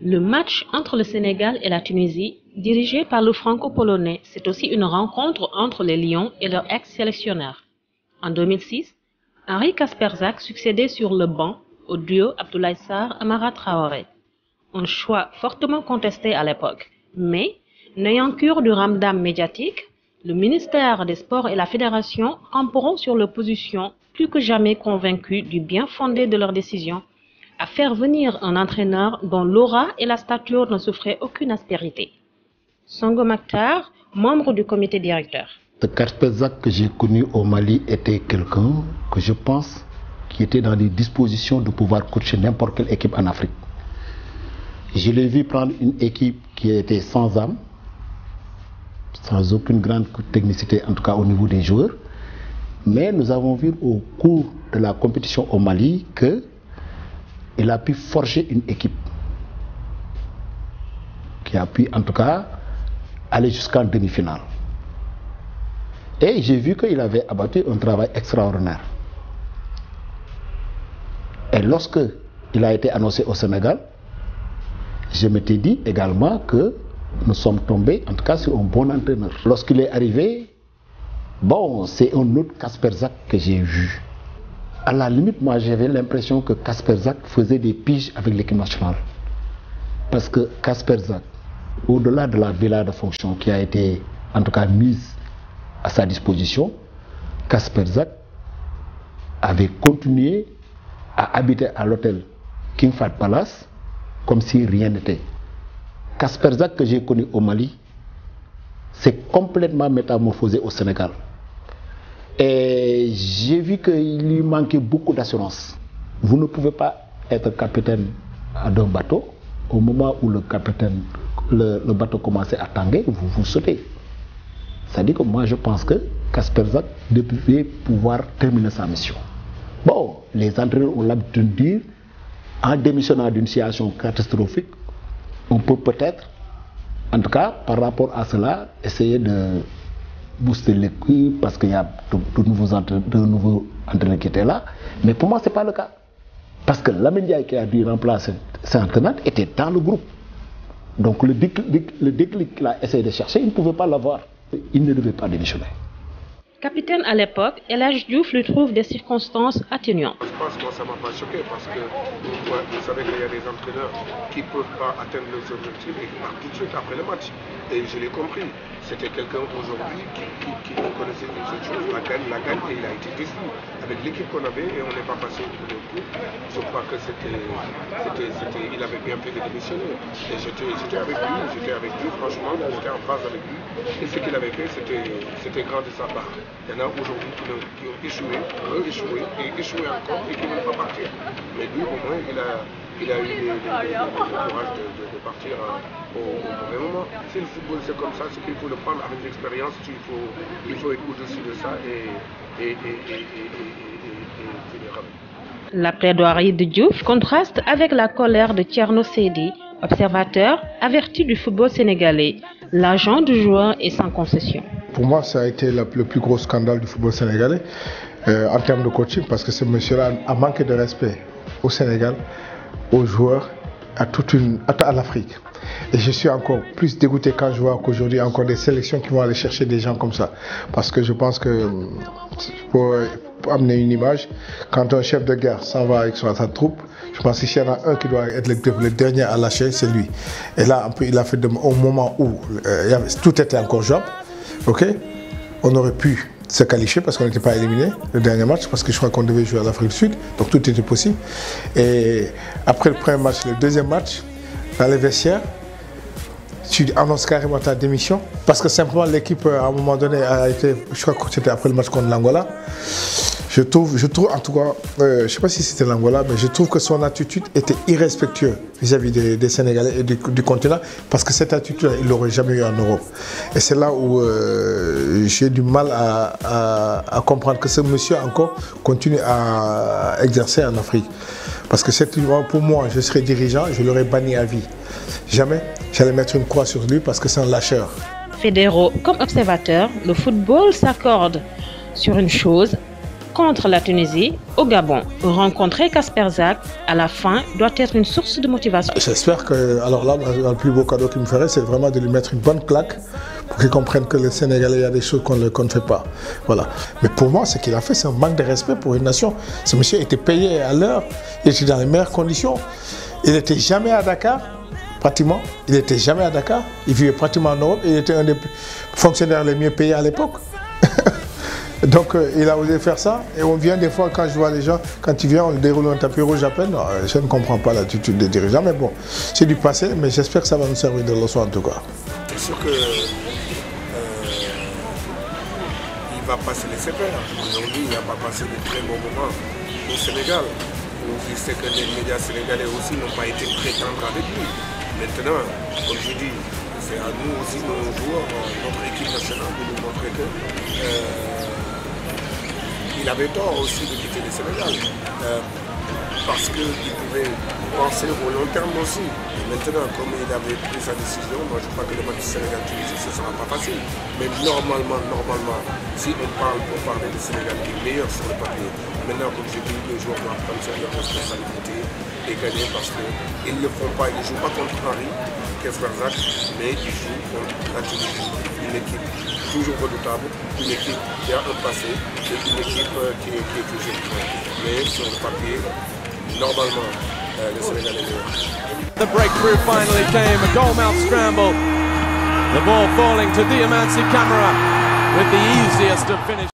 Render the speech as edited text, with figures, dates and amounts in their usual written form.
Le match entre le Sénégal et la Tunisie, dirigé par le franco-polonais, c'est aussi une rencontre entre les Lions et leur ex-sélectionneur. En 2006, Henri Kasperzak succédait sur le banc au duo Abdoulaye Sarr-Amara Traoré. Un choix fortement contesté à l'époque, mais n'ayant cure du ramdam médiatique, le ministère des Sports et la Fédération camperont sur leur position plus que jamais convaincus du bien fondé de leur décision à faire venir un entraîneur dont l'aura et la stature ne souffraient aucune aspérité. Songo Maktar, membre du comité directeur. Le Kasperzak que j'ai connu au Mali était quelqu'un que je pense qui était dans les dispositions de pouvoir coacher n'importe quelle équipe en Afrique. Je l'ai vu prendre une équipe qui était sans âme, sans aucune grande technicité, en tout cas au niveau des joueurs. Mais nous avons vu au cours de la compétition au Mali qu'il a pu forger une équipe qui a pu en tout cas aller jusqu'en demi-finale. Et j'ai vu qu'il avait abattu un travail extraordinaire. Et lorsque il a été annoncé au Sénégal, je m'étais dit également que nous sommes tombés en tout cas sur un bon entraîneur. Lorsqu'il est arrivé, bon, c'est un autre Kasperzak que j'ai vu. À la limite, moi j'avais l'impression que Kasperzak faisait des piges avec l'équipe nationale. Parce que Kasperzak, au-delà de la villa de fonction qui a été en tout cas mise à sa disposition, Kasperzak avait continué à habiter à l'hôtel King Fahd Palace comme si rien n'était. Kasperzak que j'ai connu au Mali s'est complètement métamorphosé au Sénégal. Et j'ai vu qu'il lui manquait beaucoup d'assurance. Vous ne pouvez pas être capitaine d'un bateau. Au moment où le bateau commençait à tanguer, vous sautez. C'est-à-dire que moi je pense que Kasperzak devait pouvoir terminer sa mission. Bon, les entraîneurs ont l'habitude de dire, en démissionnant d'une situation catastrophique, on peut peut-être, en tout cas par rapport à cela, essayer de booster l'équipe parce qu'il y a de nouveaux entraîneurs qui étaient là. Mais pour moi, ce n'est pas le cas. Parce que Lamine Ndiaye qui a dû remplacer cet entraîneur était dans le groupe. Donc le déclic qu'il a essayé de chercher, il ne pouvait pas l'avoir. Il ne devait pas démissionner. Capitaine à l'époque, El Hadji Diouf lui trouve des circonstances atténuantes. Je pense que moi, ça ne m'a pas choqué parce que vous savez qu'il y a des entraîneurs qui ne peuvent pas atteindre leurs objectifs et qui partent tout de suite après le match. Et je l'ai compris. C'était quelqu'un aujourd'hui qui connaissait une seule chose, la gagne, et il a été déçu. Avec l'équipe qu'on avait et on n'est pas passé au coup. Je crois que il avait bien fait de démissionner. Et j'étais avec lui, franchement, j'étais en phase avec lui. Et ce qu'il avait fait, c'était grand de sa part. Il y en a aujourd'hui qui ont échoué, encore et qui ne veulent pas partir. Mais lui, au moins, il a eu le courage de partir au mauvais moment. Si le football c'est comme ça, c'est qu'il faut le prendre avec l'expérience, il faut être au-dessus de ça et finir. La plaidoirie de Diouf contraste avec la colère de Thierno Seydi, observateur averti du football sénégalais. L'argent du joueur est sans concession. Pour moi, ça a été le plus gros scandale du football sénégalais en termes de coaching parce que ce monsieur-là a manqué de respect au Sénégal, aux joueurs, à l'Afrique. Et je suis encore plus dégoûté quand je vois qu'aujourd'hui il y a encore des sélections qui vont aller chercher des gens comme ça. Parce que je pense que pour amener une image, quand un chef de guerre s'en va avec sa troupe, je pense que s'il y en a un qui doit être le dernier à lâcher, c'est lui. Et là, il a fait au moment où tout était encore jouable, okay, on aurait pu se qualifier parce qu'on n'était pas éliminé le dernier match, parce que je crois qu'on devait jouer à l'Afrique du Sud, donc tout était possible. Et après le premier match, le deuxième match, dans les vestiaires, tu annonces carrément ta démission, parce que simplement l'équipe à un moment donné a été, je crois que c'était après le match contre l'Angola. Je trouve en tout cas, je ne sais pas si c'était l'Angola, mais je trouve que son attitude était irrespectueuse vis-à-vis des Sénégalais et du continent, parce que cette attitude, il ne l'aurait jamais eu en Europe. Et c'est là où j'ai du mal à comprendre que ce monsieur encore continue à exercer en Afrique. Parce que pour moi, je serais dirigeant, je l'aurais banni à vie. Jamais j'allais mettre une croix sur lui parce que c'est un lâcheur. Fédéraux comme observateur, le football s'accorde sur une chose: contre la Tunisie au Gabon. Rencontrer Kasper Zak à la fin doit être une source de motivation. J'espère que, alors là, le plus beau cadeau qu'il me ferait, c'est vraiment de lui mettre une bonne claque pour qu'il comprenne que le Sénégalais, il y a des choses qu'on ne fait pas. Voilà. Mais pour moi, ce qu'il a fait, c'est un manque de respect pour une nation. Ce monsieur était payé à l'heure, il était dans les meilleures conditions. Il n'était jamais à Dakar, pratiquement. Il n'était jamais à Dakar. Il vivait pratiquement en Europe. Il était un des fonctionnaires les mieux payés à l'époque. Donc il a osé faire ça. Et on vient des fois, quand je vois les gens, quand ils viennent, on déroule un tapis rouge à peine. Je ne comprends pas l'attitude des dirigeants. Mais bon, c'est du passé. Mais j'espère que ça va nous servir de leçon en tout cas. C'est sûr que il va passer les sévères. Aujourd'hui, il n'a pas passé de très bons moments au Sénégal. Je sais que les médias sénégalais aussi n'ont pas été très tendres avec lui. Maintenant, comme je dis, c'est à nous aussi, nos joueurs, notre équipe nationale, de nous montrer que il avait tort aussi de quitter le Sénégal. Parce qu'il pouvait penser au long terme aussi. Et maintenant, comme il avait pris sa décision, moi je crois que le match du Sénégal-Tunisie, ce ne sera pas facile. Mais normalement, si on parle pour parler du Sénégal qui est meilleur sur le papier, maintenant, comme je dis, les joueurs doivent prendre leurs responsabilités et gagner parce qu'ils ne le font pas. Ils ne jouent pas contre Paris, Kasper Zak, mais ils jouent contre la Tunisie. Une équipe toujours redoutable, une équipe qui a un passé, une équipe qui est toujours prête. Mais sur le papier, normalement, le Sénégal est meilleur. The breakthrough finally came, a goal-mouth scramble. The ball falling to Diamansi Camara with the easiest of finish.